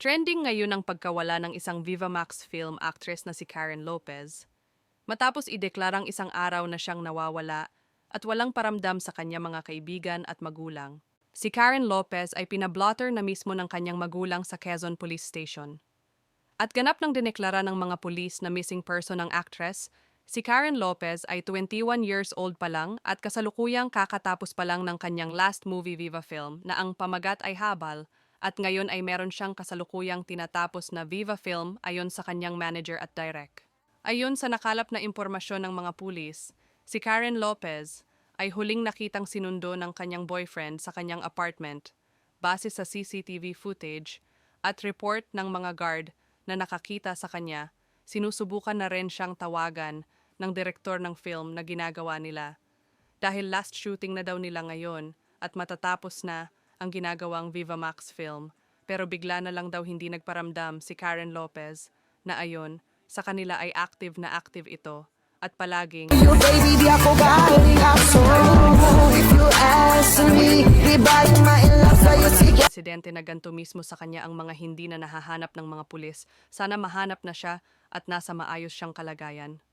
Trending ngayon ang pagkawala ng isang Viva Max film actress na si Karen Lopez. Matapos ideklarang isang araw na siyang nawawala at walang paramdam sa kanya mga kaibigan at magulang. Si Karen Lopez ay pinablotter na mismo ng kanyang magulang sa Quezon Police Station. At ganap ng dineklara ng mga pulis na missing person ng actress, si Karen Lopez ay 21 years old pa lang at kasalukuyang kakatapos pa lang ng kanyang last movie Viva film na ang pamagat ay Habal, at ngayon ay meron siyang kasalukuyang tinatapos na Viva film ayon sa kanyang manager at direct. Ayon sa nakalap na impormasyon ng mga pulis, si Karen Lopez ay huling nakitang sinundo ng kanyang boyfriend sa kanyang apartment base sa CCTV footage at report ng mga guard na nakakita sa kanya. Sinusubukan na rin siyang tawagan ng direktor ng film na ginagawa nila dahil last shooting na daw nila ngayon at matatapos na ang ginagawang Viva Max film, pero bigla na lang daw hindi nagparamdam si Karen Lopez na ayon, sa kanila ay active na active ito at palaging You baby, di ako galing aso. If you ask me, di ba yung ma-in-love sa'yo, sige. insidente na ganito mismo sa kanya ang mga hindi na nahahanap ng mga pulis. Sana mahanap na siya at nasa maayos siyang kalagayan.